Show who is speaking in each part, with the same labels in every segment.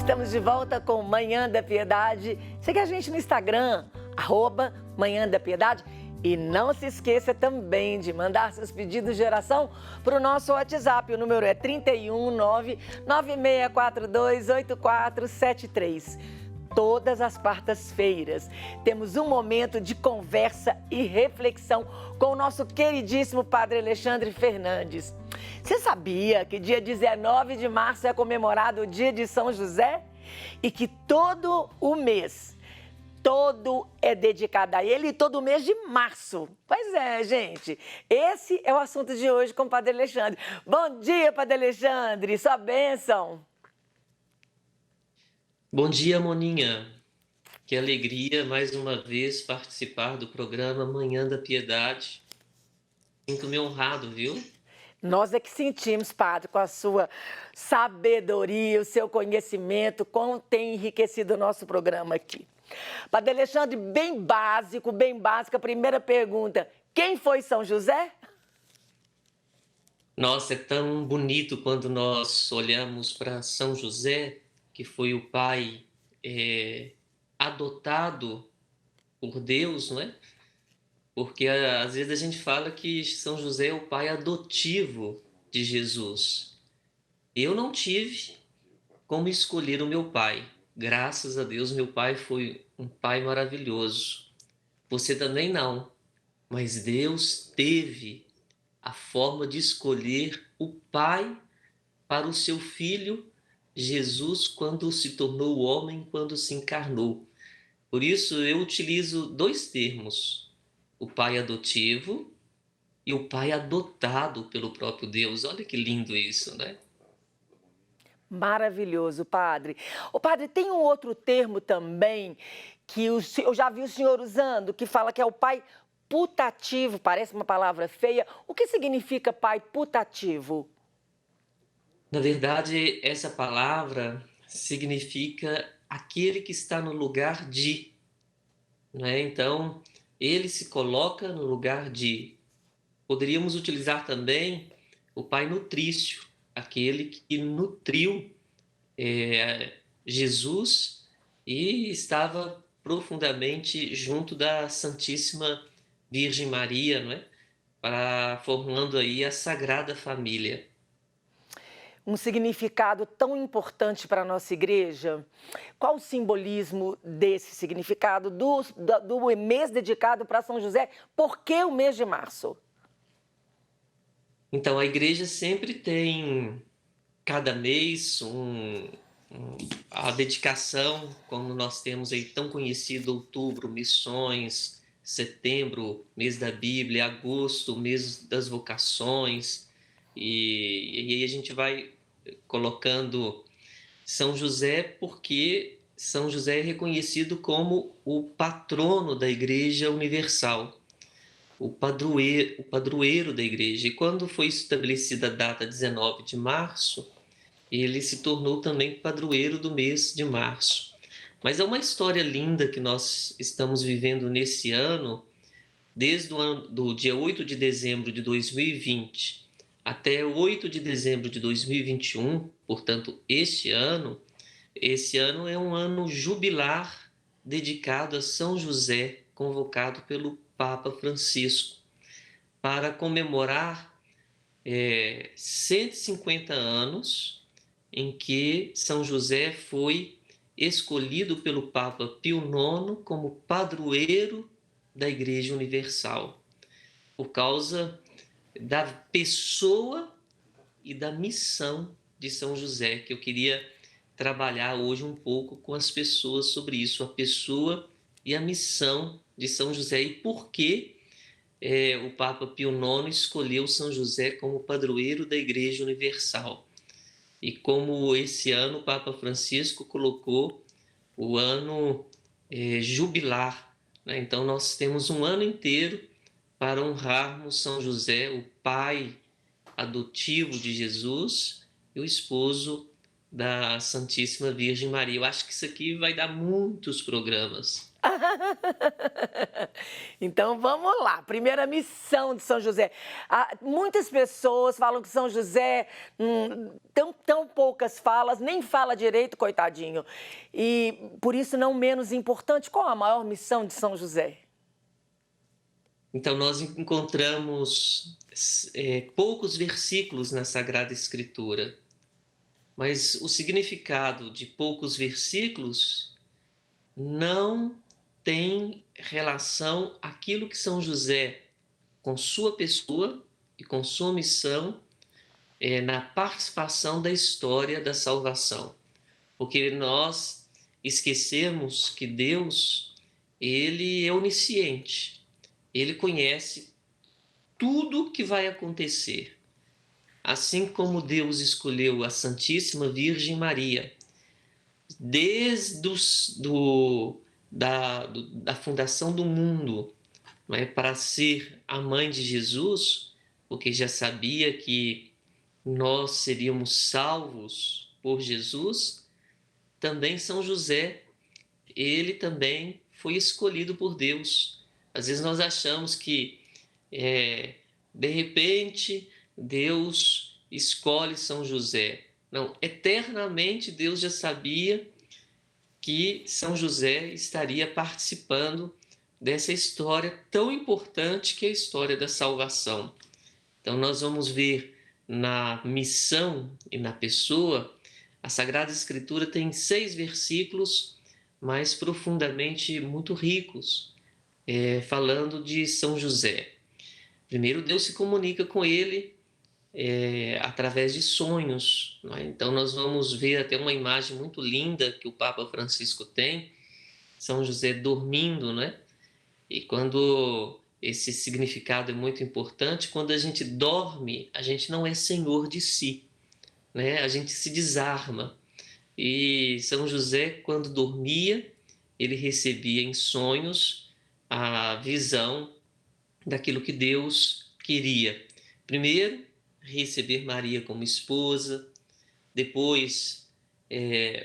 Speaker 1: Estamos de volta com Manhã da Piedade. Siga a gente no Instagram, @Manhã da Piedade. E não se esqueça também de mandar seus pedidos de oração para o nosso WhatsApp. O número é 31996428473. Todas as quartas-feiras temos um momento de conversa e reflexão com o nosso queridíssimo Padre Alexandre Fernandes. Você sabia que dia 19 de março é comemorado o dia de São José? E que todo o mês, todo é dedicado a ele, todo mês de março. Pois é, gente, esse é o assunto de hoje com o Padre Alexandre. Bom dia, Padre Alexandre, sua bênção.
Speaker 2: Bom dia, Moninha. Que alegria mais uma vez participar do programa Manhã da Piedade. Sinto-me honrado, viu?
Speaker 1: Nós é que sentimos, Padre, com a sua sabedoria, o seu conhecimento, como tem enriquecido o nosso programa aqui. Padre Alexandre, bem básico, bem básica, a primeira pergunta: quem foi São José?
Speaker 2: Nossa, é tão bonito quando nós olhamos para São José, que foi o pai adotado por Deus, não é? Porque às vezes a gente fala que São José é o pai adotivo de Jesus. Eu não tive como escolher o meu pai. Graças a Deus, meu pai foi um pai maravilhoso. Você também não, mas Deus teve a forma de escolher o pai para o seu filho Jesus quando se tornou homem, quando se encarnou. Por isso eu utilizo dois termos: o pai adotivo e o pai adotado pelo próprio Deus. Olha que lindo isso, né?
Speaker 1: Maravilhoso, Padre. O Padre, tem um outro termo também que eu já vi o senhor usando, que fala que é o pai putativo, parece uma palavra feia. O que significa pai putativo?
Speaker 2: Na verdade, essa palavra significa aquele que está no lugar de, né? Então, ele se coloca no lugar de. Poderíamos utilizar também o pai nutrício, aquele que nutriu Jesus e estava profundamente junto da Santíssima Virgem Maria, não é? Para formando aí a Sagrada Família.
Speaker 1: Um significado tão importante para a nossa igreja. Qual o simbolismo desse significado do mês dedicado para São José? Por que o mês de março?
Speaker 2: Então, a igreja sempre tem, cada mês, a dedicação, como nós temos aí tão conhecido, outubro, missões, setembro, mês da Bíblia, agosto, mês das vocações, e aí a gente vai colocando São José, porque São José é reconhecido como o patrono da Igreja Universal, o padroeiro da igreja. E quando foi estabelecida a data 19 de março, ele se tornou também padroeiro do mês de março. Mas é uma história linda que nós estamos vivendo nesse ano, desde o ano, do dia 8 de dezembro de 2020 até 8 de dezembro de 2021, portanto, esse ano é um ano jubilar dedicado a São José, convocado pelo Papa Francisco, para comemorar 150 anos em que São José foi escolhido pelo Papa Pio IX como padroeiro da Igreja Universal, por causa da pessoa e da missão de São José, que eu queria trabalhar hoje um pouco com as pessoas sobre isso, a pessoa e a missão de São José e por que o Papa Pio IX escolheu São José como padroeiro da Igreja Universal. E como esse ano o Papa Francisco colocou o ano jubilar, né? Então nós temos um ano inteiro para honrarmos São José, o pai adotivo de Jesus e o esposo da Santíssima Virgem Maria. Eu acho que isso aqui vai dar muitos programas.
Speaker 1: Então vamos lá, primeira missão de São José. Muitas pessoas falam que São José, tão poucas falas, nem fala direito, coitadinho. E por isso não menos importante, qual a maior missão de São José?
Speaker 2: Então, nós encontramos poucos versículos na Sagrada Escritura, mas o significado de poucos versículos não tem relação àquilo que São José, com sua pessoa e com sua missão, na participação da história da salvação. Porque nós esquecemos que Deus, ele é onisciente, ele conhece tudo que vai acontecer. Assim como Deus escolheu a Santíssima Virgem Maria, desde da fundação do mundo, né, para ser a mãe de Jesus, porque já sabia que nós seríamos salvos por Jesus, também São José, ele também foi escolhido por Deus. Às vezes nós achamos que, de repente, Deus escolhe São José. Não, eternamente Deus já sabia que São José estaria participando dessa história tão importante que é a história da salvação. Então nós vamos ver na missão e na pessoa, a Sagrada Escritura tem 6 versículos, mas profundamente muito ricos, falando de São José. Primeiro, Deus se comunica com ele através de sonhos. Não é? Então nós vamos ver até uma imagem muito linda que o Papa Francisco tem, São José dormindo, né? E quando esse significado é muito importante, quando a gente dorme, a gente não é senhor de si, né? A gente se desarma. E São José, quando dormia, ele recebia em sonhos a visão daquilo que Deus queria. Primeiro, receber Maria como esposa, depois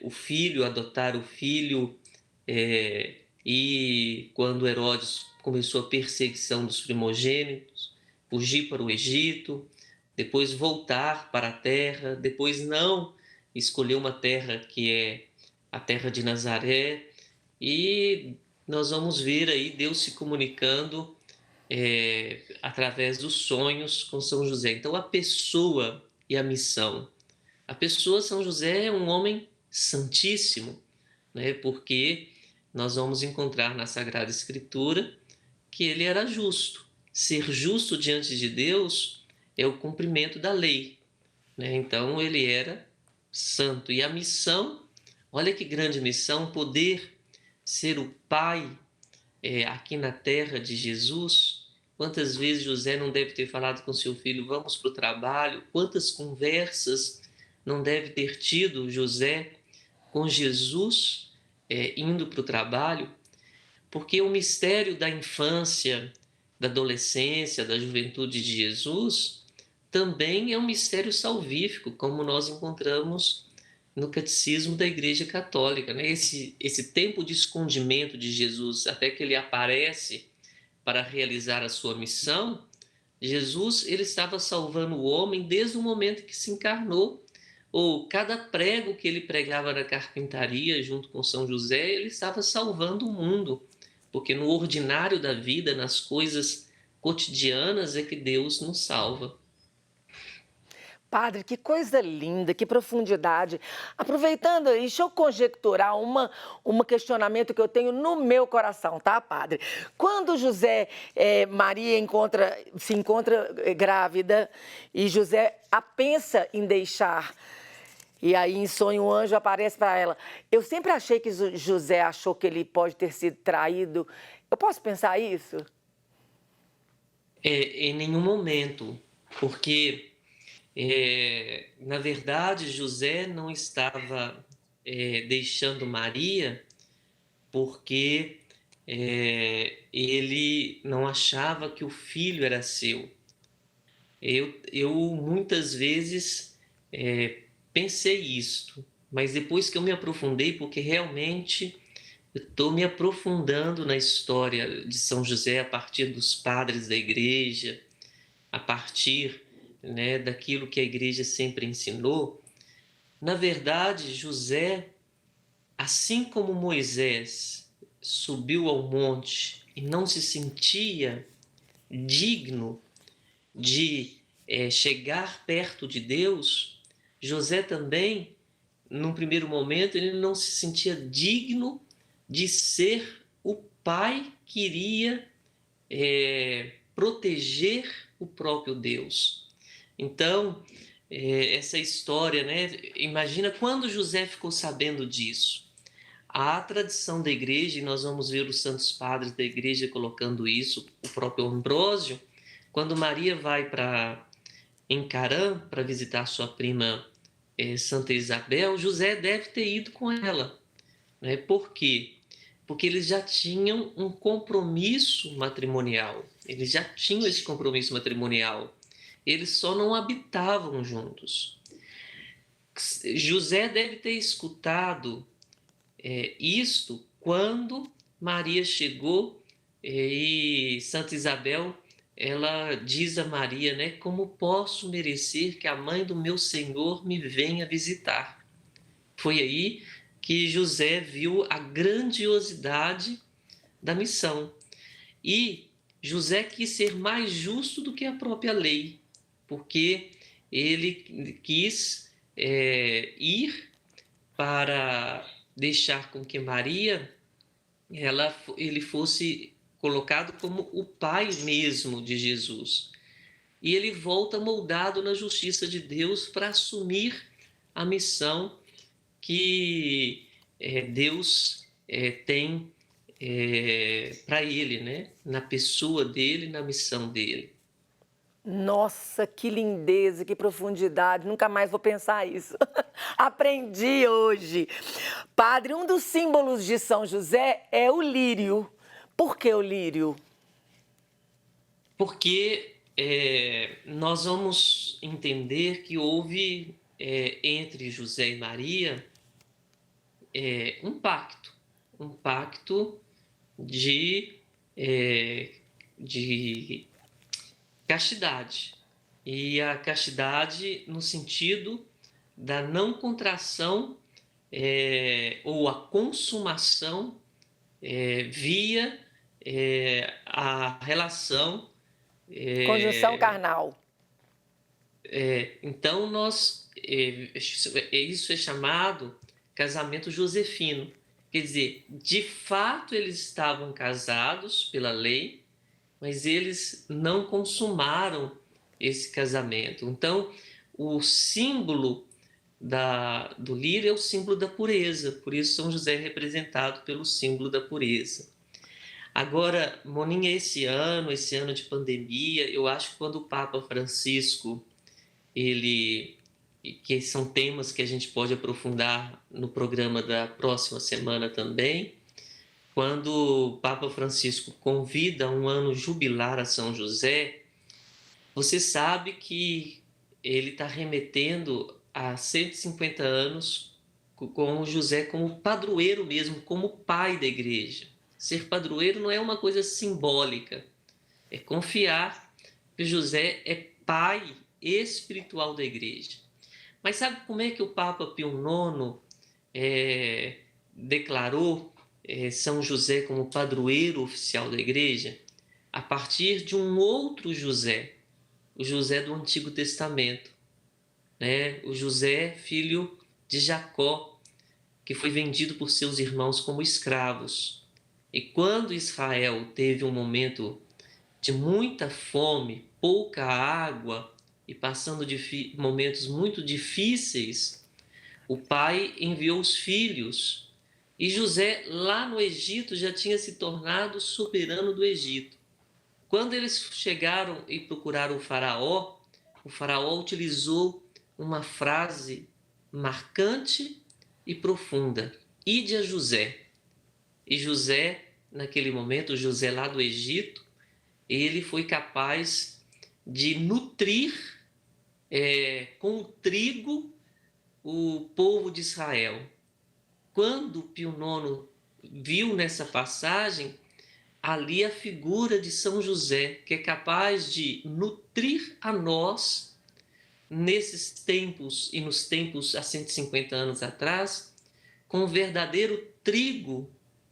Speaker 2: o filho, adotar o filho, e quando Herodes começou a perseguição dos primogênitos, fugir para o Egito, depois voltar para a terra, depois não escolher uma terra que é a terra de Nazaré, e nós vamos ver aí Deus se comunicando através dos sonhos com São José. Então, a pessoa e a missão. A pessoa, São José, é um homem santíssimo, né? Porque nós vamos encontrar na Sagrada Escritura que ele era justo. Ser justo diante de Deus é o cumprimento da lei, né? Então, ele era santo. E a missão, olha que grande missão, poder ser o pai aqui na terra de Jesus. Quantas vezes José não deve ter falado com seu filho, vamos para o trabalho? Quantas conversas não deve ter tido José com Jesus indo para o trabalho? Porque o mistério da infância, da adolescência, da juventude de Jesus também é um mistério salvífico, como nós encontramos no Catecismo da Igreja Católica, né? Esse tempo de escondimento de Jesus, até que ele aparece para realizar a sua missão, Jesus ele estava salvando o homem desde o momento que se encarnou. Ou cada prego que ele pregava na carpintaria junto com São José, ele estava salvando o mundo, porque no ordinário da vida, nas coisas cotidianas, é que Deus nos salva.
Speaker 1: Padre, que coisa linda, que profundidade. Aproveitando, deixa eu conjecturar um questionamento que eu tenho no meu coração, tá, Padre? Quando Maria se encontra grávida e José a pensa em deixar, e aí em sonho um anjo aparece para ela. Eu sempre achei que José achou que ele pode ter sido traído. Eu posso pensar isso?
Speaker 2: Em nenhum momento, porque na verdade, José não estava deixando Maria porque ele não achava que o filho era seu. Eu muitas vezes pensei isto, mas depois que eu me aprofundei, porque realmente estou me aprofundando na história de São José a partir dos padres da igreja, a partir, né, daquilo que a igreja sempre ensinou. Na verdade, José, assim como Moisés subiu ao monte e não se sentia digno de chegar perto de Deus, José também, num primeiro momento, ele não se sentia digno de ser o pai que iria proteger o próprio Deus. Então, essa história, né? Imagina quando José ficou sabendo disso. A tradição da igreja, e nós vamos ver os santos padres da igreja colocando isso, o próprio Ambrósio, quando Maria vai em Carã para visitar sua prima Santa Isabel, José deve ter ido com ela. Né? Por quê? Porque eles já tinham um compromisso matrimonial. Eles já tinham esse compromisso matrimonial. Eles só não habitavam juntos. José deve ter escutado isto quando Maria chegou e Santa Isabel, ela diz a Maria, né, como posso merecer que a mãe do meu Senhor me venha visitar? Foi aí que José viu a grandiosidade da missão. E José quis ser mais justo do que a própria lei, porque ele quis ir para deixar com que Maria ele fosse colocado como o pai mesmo de Jesus. E ele volta moldado na justiça de Deus para assumir a missão que Deus tem para ele, né? Na pessoa dele, na missão dele.
Speaker 1: Nossa, que lindeza, que profundidade. Nunca mais vou pensar isso. Aprendi hoje. Padre, um dos símbolos de São José é o lírio. Por que o lírio?
Speaker 2: Porque nós vamos entender que houve entre José e Maria um pacto de castidade. E a castidade no sentido da não contração ou a consumação via a relação.
Speaker 1: Conjunção carnal.
Speaker 2: Então, isso é chamado casamento josefino. Quer dizer, de fato eles estavam casados pela lei, mas eles não consumaram esse casamento. Então, o símbolo do lírio é o símbolo da pureza, por isso São José é representado pelo símbolo da pureza. Agora, Moninha, esse ano de pandemia, eu acho que quando o Papa Francisco, que são temas que a gente pode aprofundar no programa da próxima semana também, quando o Papa Francisco convida um ano jubilar a São José, você sabe que ele está remetendo a 150 anos com o José como padroeiro mesmo, como pai da igreja. Ser padroeiro não é uma coisa simbólica, é confiar que José é pai espiritual da igreja. Mas sabe como é que o Papa Pio IX declarou São José como padroeiro oficial da igreja? A partir de um outro José, o José do Antigo Testamento, né? O José, filho de Jacó, que foi vendido por seus irmãos como escravos. E quando Israel teve um momento de muita fome, pouca água e passando momentos muito difíceis, o pai enviou os filhos. E José, lá no Egito, já tinha se tornado soberano do Egito. Quando eles chegaram e procuraram o faraó utilizou uma frase marcante e profunda: ide a José. E José, naquele momento, José lá do Egito, ele foi capaz de nutrir com o trigo o povo de Israel. Quando Pio IX viu nessa passagem ali a figura de São José, que é capaz de nutrir a nós nesses tempos e nos tempos há 150 anos atrás, com o verdadeiro trigo,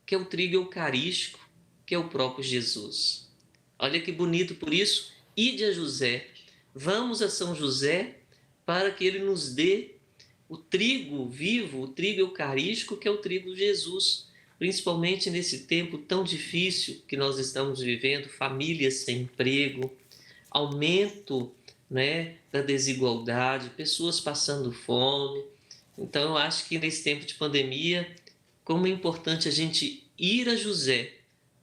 Speaker 2: que é o trigo eucarístico, que é o próprio Jesus. Olha que bonito, por isso, ide a José, vamos a São José para que ele nos dê o trigo vivo, o trigo eucarístico, que é o trigo de Jesus, principalmente nesse tempo tão difícil que nós estamos vivendo, famílias sem emprego, aumento, né, da desigualdade, pessoas passando fome. Então, eu acho que nesse tempo de pandemia, como é importante a gente ir a José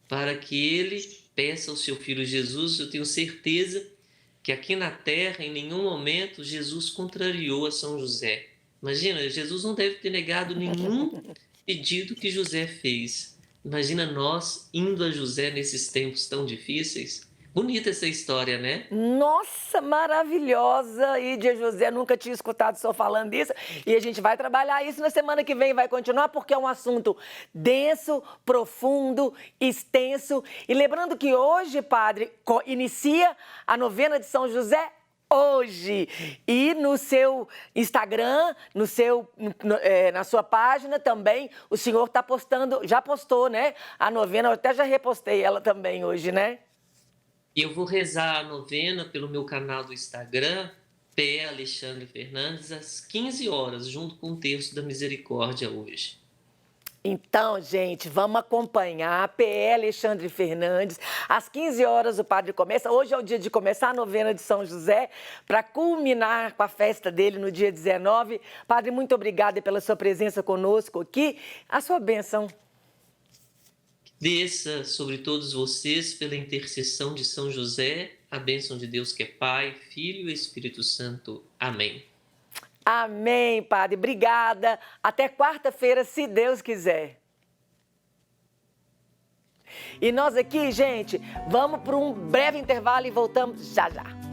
Speaker 2: para que ele peça ao seu filho Jesus. Eu tenho certeza que aqui na terra, em nenhum momento, Jesus contrariou a São José. Imagina, Jesus não deve ter negado nenhum pedido que José fez. Imagina nós indo a José nesses tempos tão difíceis. Bonita essa história, né?
Speaker 1: Nossa, maravilhosa! Ídia José, nunca tinha escutado o senhor falando isso. E a gente vai trabalhar isso na semana que vem, vai continuar, porque é um assunto denso, profundo, extenso. E lembrando que hoje, padre, inicia a novena de São José hoje. E no seu Instagram, na sua página também, o senhor está postando, já postou, né? A novena, eu até já repostei ela também hoje, né?
Speaker 2: E eu vou rezar a novena pelo meu canal do Instagram, PE Alexandre Fernandes, às 15 horas, junto com o Terço da Misericórdia hoje.
Speaker 1: Então, gente, vamos acompanhar PE Alexandre Fernandes. Às 15 horas o padre começa. Hoje é o dia de começar a novena de São José, para culminar com a festa dele no dia 19. Padre, muito obrigada pela sua presença conosco aqui. A sua bênção.
Speaker 2: Desça sobre todos vocês, pela intercessão de São José, a bênção de Deus que é Pai, Filho e Espírito Santo. Amém.
Speaker 1: Amém, padre. Obrigada. Até quarta-feira, se Deus quiser. E nós aqui, gente, vamos para um breve intervalo e voltamos já já.